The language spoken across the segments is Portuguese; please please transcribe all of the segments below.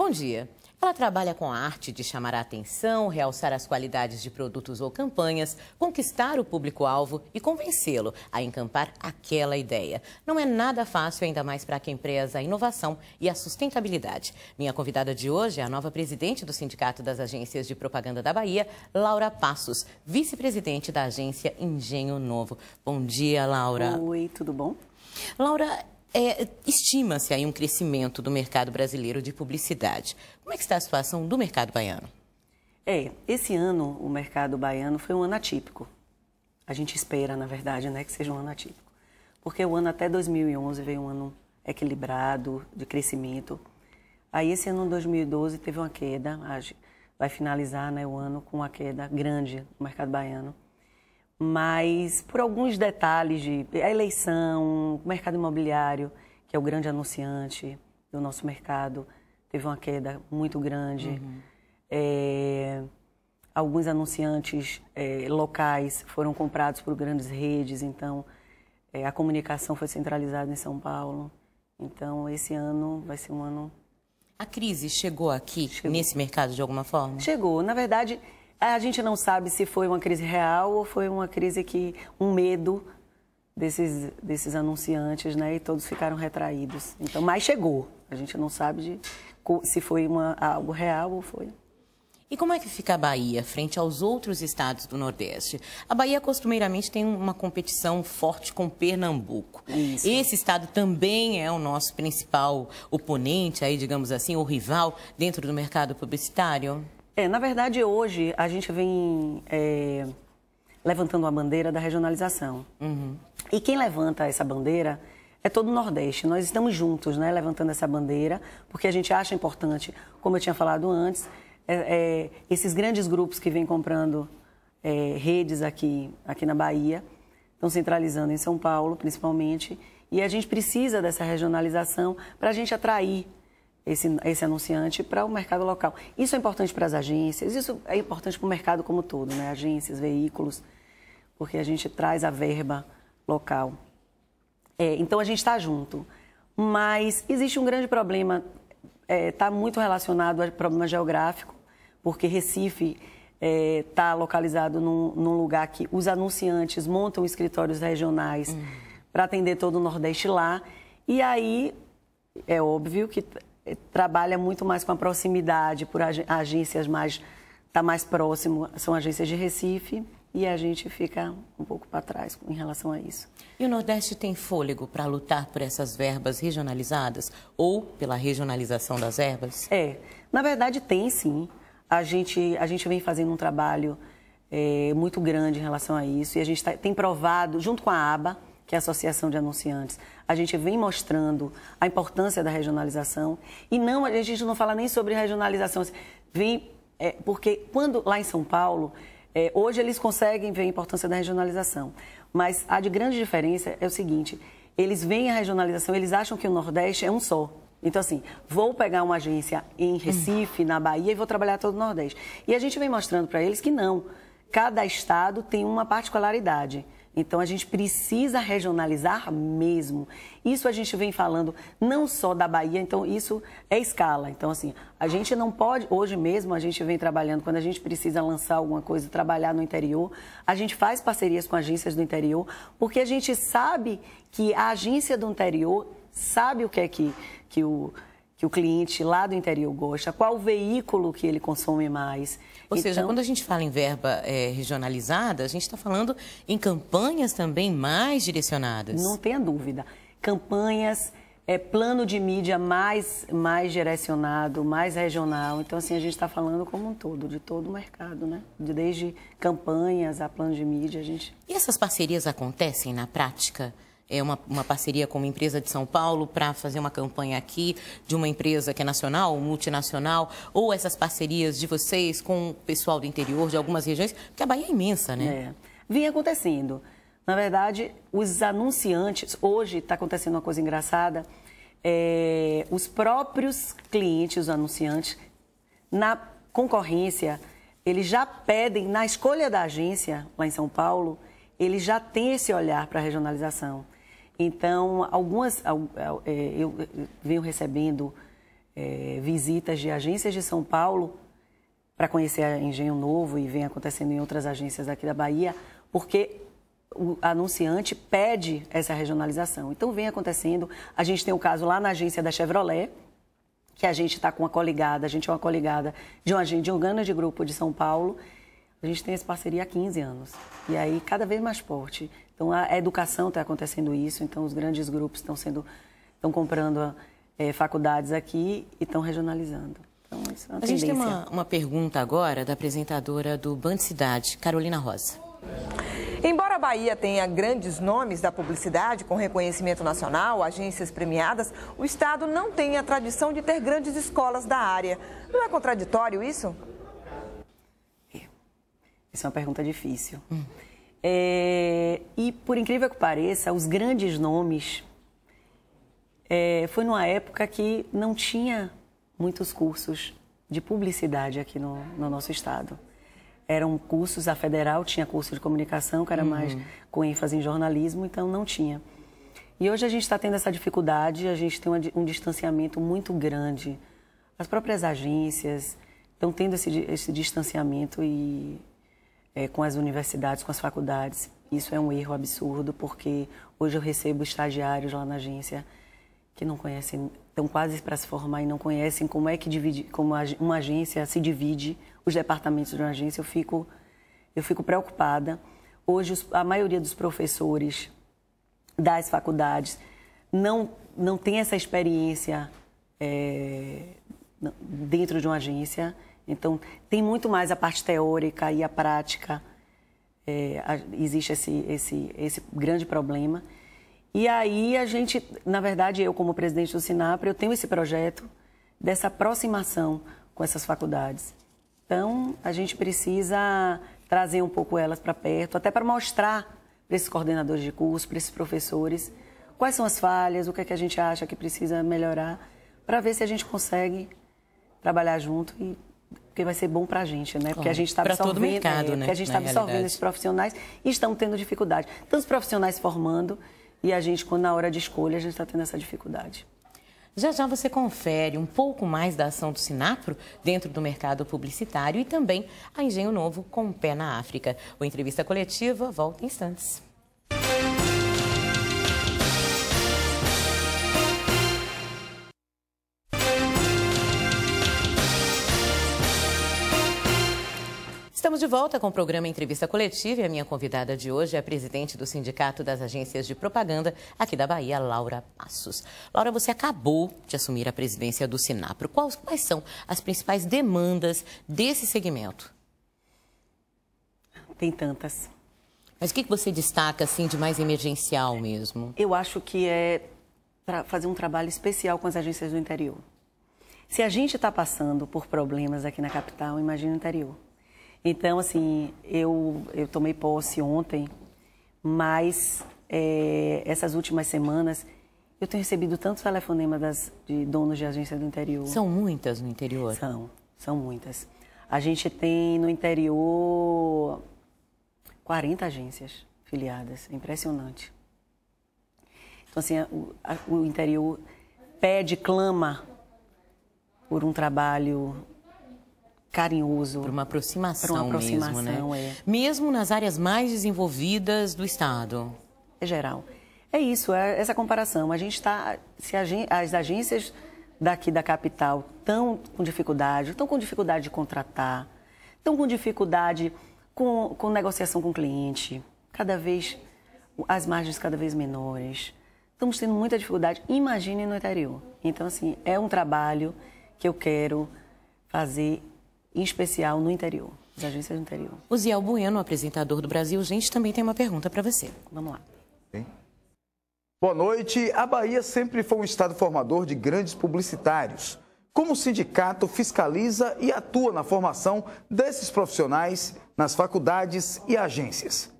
Bom dia. Ela trabalha com a arte de chamar a atenção, realçar as qualidades de produtos ou campanhas, conquistar o público-alvo e convencê-lo a encampar aquela ideia. Não é nada fácil, ainda mais para quem preza a inovação e a sustentabilidade. Minha convidada de hoje é a nova presidente do Sindicato das Agências de Propaganda da Bahia, Laura Passos, vice-presidente da agência Engenho Novo. Bom dia, Laura. Oi, tudo bom? Laura, estima-se aí um crescimento do mercado brasileiro de publicidade. Como é que está a situação do mercado baiano? Esse ano o mercado baiano foi um ano atípico. A gente espera, na verdade, né, que seja um ano atípico. Porque o ano até 2011 veio um ano equilibrado, de crescimento. Aí esse ano 2012 teve uma queda, vai finalizar, né, o ano com uma queda grande no mercado baiano. Mas por alguns detalhes a eleição, o mercado imobiliário, que é o grande anunciante do nosso mercado, teve uma queda muito grande. Alguns anunciantes locais foram comprados por grandes redes, então a comunicação foi centralizada em São Paulo. Então esse ano vai ser um ano... A crise chegou aqui, nesse mercado de alguma forma? Chegou. Na verdade, a gente não sabe se foi uma crise real ou foi uma crise um medo desses anunciantes, né? E todos ficaram retraídos. Então, mas chegou. A gente não sabe se foi algo real ou foi. E como é que fica a Bahia frente aos outros estados do Nordeste? A Bahia costumeiramente tem uma competição forte com Pernambuco. Isso. Esse estado também é o nosso principal oponente, aí, digamos assim, ou rival dentro do mercado publicitário? Na verdade, hoje a gente vem levantando a bandeira da regionalização. E quem levanta essa bandeira é todo o Nordeste. Nós estamos juntos, né, levantando essa bandeira, porque a gente acha importante, como eu tinha falado antes, esses grandes grupos que vêm comprando redes aqui na Bahia, estão centralizando em São Paulo, principalmente, e a gente precisa dessa regionalização para a gente atrair esse anunciante para o mercado local. Isso é importante para as agências, isso é importante para o mercado como um todo, né? Agências, veículos, porque a gente traz a verba local. Então a gente está junto. Mas existe um grande problema, está muito relacionado ao problema geográfico, porque Recife está localizado num lugar que os anunciantes montam escritórios regionais para atender todo o Nordeste lá. E aí é óbvio que trabalha muito mais com a proximidade, por agências está mais próximo, são agências de Recife, e a gente fica um pouco para trás em relação a isso. E o Nordeste tem fôlego para lutar por essas verbas regionalizadas ou pela regionalização das verbas? Na verdade tem sim. A gente vem fazendo um trabalho muito grande em relação a isso, e a gente tem provado, junto com a ABA, que é a Associação de Anunciantes, a gente vem mostrando a importância da regionalização. E não, a gente não fala nem sobre regionalização, porque quando lá em São Paulo, hoje eles conseguem ver a importância da regionalização. Mas a de grande diferença é o seguinte, eles veem a regionalização, eles acham que o Nordeste é um só. Então, assim, vou pegar uma agência em Recife, na Bahia, e vou trabalhar todo o Nordeste. E a gente vem mostrando para eles que não, cada estado tem uma particularidade. Então, a gente precisa regionalizar mesmo. Isso a gente vem falando não só da Bahia, então isso é escala. Então, assim, a gente não pode, hoje mesmo a gente vem trabalhando, quando a gente precisa lançar alguma coisa, trabalhar no interior, a gente faz parcerias com agências do interior, porque a gente sabe que a agência do interior sabe o que é que o cliente lá do interior gosta, qual o veículo que ele consome mais. Ou seja, quando a gente fala em verba regionalizada, a gente está falando em campanhas também mais direcionadas. Não tenha dúvida. Campanhas, plano de mídia mais direcionado, mais regional. Então, assim, a gente está falando como um todo, de todo o mercado, né? Desde campanhas a plano de mídia, a gente... E essas parcerias acontecem na prática? É uma parceria com uma empresa de São Paulo para fazer uma campanha aqui de uma empresa que é nacional, multinacional, ou essas parcerias de vocês com o pessoal do interior, de algumas regiões, porque a Bahia é imensa, né? Vinha acontecendo. Na verdade, os anunciantes, hoje está acontecendo uma coisa engraçada, os próprios clientes, os anunciantes, na concorrência, eles já pedem, na escolha da agência lá em São Paulo, eles já têm esse olhar para a regionalização. Então, eu venho recebendo visitas de agências de São Paulo para conhecer a Engenho Novo e vem acontecendo em outras agências aqui da Bahia, porque o anunciante pede essa regionalização. Então, vem acontecendo. A gente tem um caso lá na agência da Chevrolet, que a gente está com uma coligada, a gente é uma coligada de um grande grupo de São Paulo. A gente tem essa parceria há 15 anos. E aí, cada vez mais forte. Então, a educação está acontecendo isso. Então, os grandes grupos estão comprando faculdades aqui e estão regionalizando. Então, isso é uma tendência. A gente tem uma pergunta agora da apresentadora do Band Cidade, Carolina Rosa. Embora a Bahia tenha grandes nomes da publicidade com reconhecimento nacional, agências premiadas, o estado não tem a tradição de ter grandes escolas da área. Não é contraditório isso? Essa é uma pergunta difícil. E, por incrível que pareça, os grandes nomes... foi numa época que não tinha muitos cursos de publicidade aqui no nosso estado. Eram cursos, a federal tinha curso de comunicação, que era mais com ênfase em jornalismo, então não tinha. E hoje a gente está tendo essa dificuldade, a gente tem um distanciamento muito grande. As próprias agências estão tendo esse distanciamento com as universidades, com as faculdades. Isso é um erro absurdo, porque hoje eu recebo estagiários lá na agência que não conhecem, estão quase para se formar e não conhecem como é que como uma agência se divide, os departamentos de uma agência. Eu fico preocupada. Hoje, a maioria dos professores das faculdades não tem essa experiência dentro de uma agência. Então, tem muito mais a parte teórica e a prática. Existe esse grande problema. E aí a gente, na verdade, eu como presidente do Sinapro, eu tenho esse projeto dessa aproximação com essas faculdades. Então, a gente precisa trazer um pouco elas para perto, até para mostrar para esses coordenadores de curso, para esses professores, quais são as falhas, o que é que a gente acha que precisa melhorar, para ver se a gente consegue trabalhar junto porque vai ser bom para a gente, né? Porque a gente está absorvendo, todo o mercado, né? Porque a gente está absorvendo esses profissionais e estamos tendo dificuldade. Tantos profissionais formando e a gente, quando na hora de escolha, a gente está tendo essa dificuldade. Já já você confere um pouco mais da ação do Sinapro dentro do mercado publicitário e também a Engenho Novo com o pé na África. O Entrevista Coletiva volta em instantes. Estamos de volta com o programa Entrevista Coletiva e a minha convidada de hoje é a presidente do Sindicato das Agências de Propaganda aqui da Bahia, Laura Passos. Laura, você acabou de assumir a presidência do Sinapro. Quais são as principais demandas desse segmento? Tem tantas. Mas o que você destaca assim, de mais emergencial mesmo? Eu acho que é para fazer um trabalho especial com as agências do interior. Se a gente está passando por problemas aqui na capital, imagina o interior. Então, assim, eu tomei posse ontem, mas essas últimas semanas eu tenho recebido tantos telefonemas de donos de agência do interior. São muitas no interior? São muitas. A gente tem no interior 40 agências filiadas, é impressionante. Então, assim, o interior clama por um trabalho carinhoso. Por uma aproximação mesmo, né? É. Mesmo nas áreas mais desenvolvidas do Estado. É geral. É isso, é essa comparação. A gente está... Se as agências daqui da capital estão com dificuldade de contratar, estão com dificuldade com negociação com o cliente, as margens cada vez menores. Estamos tendo muita dificuldade. Imagine no interior. Então, assim, é um trabalho que eu quero fazer em especial no interior, as agências do interior. O Ziel Bueno, apresentador do Brasil Gente, também tem uma pergunta para você. Vamos lá. Boa noite. A Bahia sempre foi um estado formador de grandes publicitários. Como o sindicato fiscaliza e atua na formação desses profissionais nas faculdades e agências?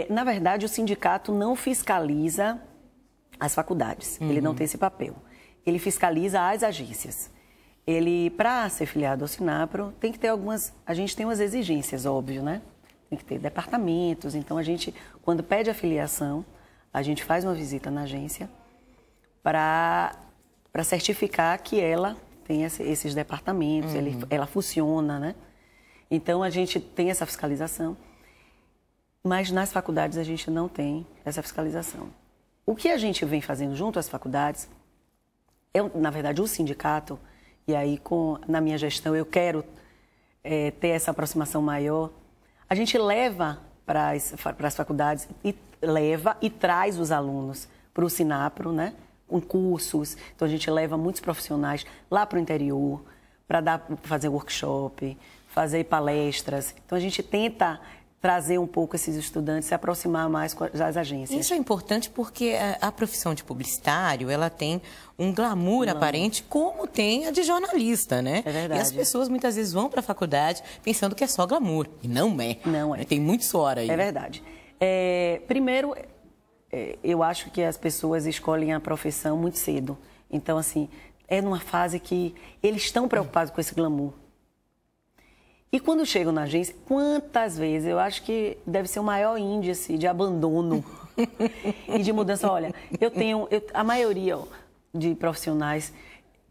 Na verdade, o sindicato não fiscaliza as faculdades. Ele não tem esse papel. Ele fiscaliza as agências. Ele, para ser filiado ao Sinapro, tem que ter a gente tem umas exigências, óbvio, né? Tem que ter departamentos. Então, quando pede a filiação, a gente faz uma visita na agência para certificar que ela tem esses departamentos, ela funciona, né? Então, a gente tem essa fiscalização, mas nas faculdades a gente não tem essa fiscalização. O que a gente vem fazendo junto às faculdades, na verdade, o sindicato, e aí na minha gestão eu quero ter essa aproximação maior, a gente leva para as faculdades e traz os alunos para o Sinapro, né? Com cursos. Então, a gente leva muitos profissionais lá para o interior para fazer workshop, fazer palestras. Então, a gente tenta trazer um pouco esses estudantes, se aproximar mais das agências. Isso é importante porque a profissão de publicitário, ela tem um glamour aparente, como tem a de jornalista, né? É verdade. E as pessoas muitas vezes vão para a faculdade pensando que é só glamour, e não é. Não é. Tem muito suor aí. É verdade. Primeiro, eu acho que as pessoas escolhem a profissão muito cedo. Então, assim, é numa fase que eles estão preocupados com esse glamour. E quando chegam na agência, quantas vezes, eu acho que deve ser o maior índice de abandono e de mudança. Olha, a maioria de profissionais,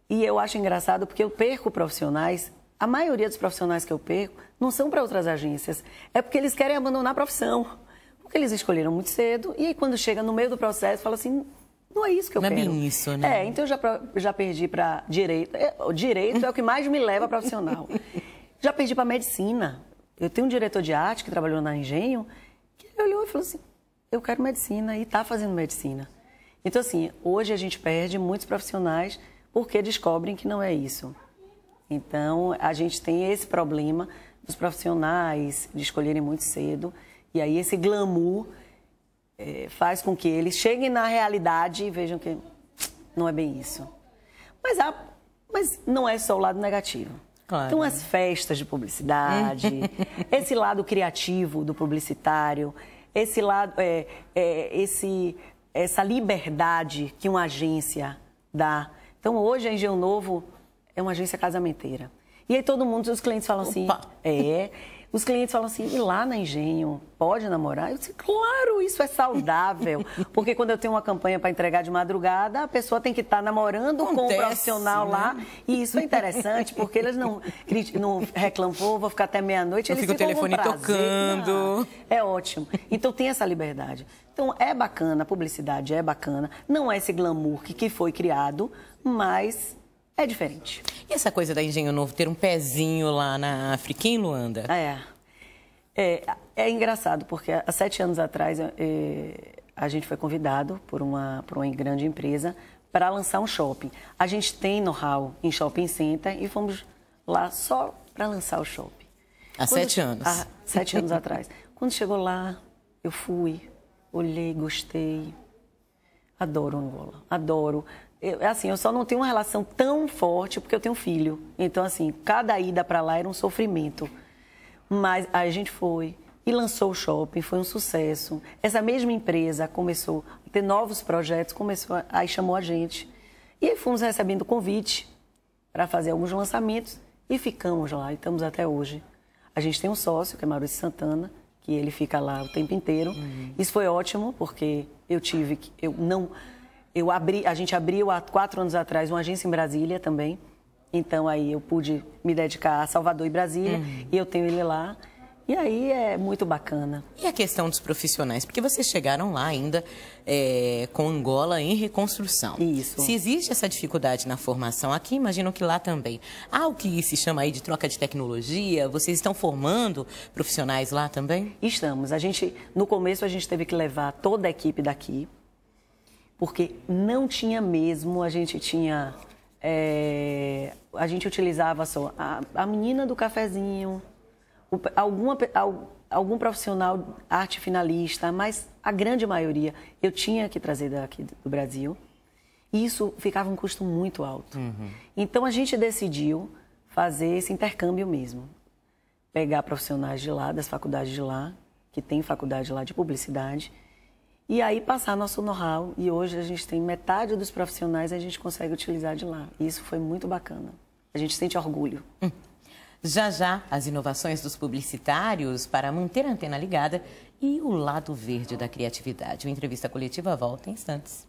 e eu acho engraçado porque eu perco profissionais, a maioria dos profissionais que eu perco não são para outras agências, é porque eles querem abandonar a profissão, porque eles escolheram muito cedo, e aí quando chega no meio do processo, fala assim, não é isso que eu quero. Não é bem isso, né? Então eu já perdi para direito. O direito é o que mais me leva a profissional. Já perdi para medicina. Eu tenho um diretor de arte que trabalhou na Engenho, que ele olhou e falou assim, eu quero medicina, e está fazendo medicina. Então, assim, hoje a gente perde muitos profissionais porque descobrem que não é isso. Então, a gente tem esse problema dos profissionais de escolherem muito cedo, e aí esse glamour faz com que eles cheguem na realidade e vejam que não é bem isso. Mas não é só o lado negativo. Claro. Então, as festas de publicidade, esse lado criativo do publicitário, esse lado, essa liberdade que uma agência dá. Então, hoje a Engenho Novo é uma agência casamenteira. E aí todo mundo, os clientes falam assim, os clientes falam assim, e lá na Engenho, pode namorar? Eu disse, claro, isso é saudável. Porque quando eu tenho uma campanha para entregar de madrugada, a pessoa tem que estar namorando com o profissional, né? Lá. E isso é interessante, porque eles não reclamam, vou ficar até meia-noite, eles ficam com prazer. Fica o telefone tocando. Não, é ótimo. Então tem essa liberdade. Então é bacana, a publicidade é bacana. Não é esse glamour que foi criado, mas é diferente. E essa coisa da Engenho Novo ter um pezinho lá na África, em Luanda? É engraçado, porque há 7 anos atrás a gente foi convidado por uma grande empresa para lançar um shopping. A gente tem know-how em shopping center e fomos lá só para lançar o shopping. Há 7 anos? Há 7 anos atrás. Quando chegou lá, eu fui, olhei, gostei. Adoro Angola, adoro. Eu só não tenho uma relação tão forte porque eu tenho filho. Então, assim, cada ida para lá era um sofrimento. Mas a gente foi e lançou o shopping, foi um sucesso. Essa mesma empresa começou a ter novos projetos, aí chamou a gente. E aí fomos recebendo convite para fazer alguns lançamentos e ficamos lá, e estamos até hoje. A gente tem um sócio, que é Maurício Santana, que ele fica lá o tempo inteiro. Isso foi ótimo, porque a gente abriu há 4 anos atrás uma agência em Brasília também. Então, aí eu pude me dedicar a Salvador e Brasília, e eu tenho ele lá. E aí é muito bacana. E a questão dos profissionais? Porque vocês chegaram lá ainda com Angola em reconstrução. Isso. Se existe essa dificuldade na formação aqui, imagino que lá também. Há o que se chama aí de troca de tecnologia? Vocês estão formando profissionais lá também? Estamos. No começo, a gente teve que levar toda a equipe daqui, porque não tinha mesmo, a gente utilizava só a menina do cafezinho, algum profissional arte finalista, mas a grande maioria eu tinha que trazer daqui do Brasil. E isso ficava um custo muito alto. Então a gente decidiu fazer esse intercâmbio mesmo. Pegar profissionais de lá, das faculdades de lá, que tem faculdade lá de publicidade, e aí passar nosso know-how. E hoje a gente tem metade dos profissionais a gente consegue utilizar de lá. E isso foi muito bacana. A gente sente orgulho. Já já, as inovações dos publicitários para manter a antena ligada e o lado verde da criatividade. Uma entrevista coletiva volta em instantes.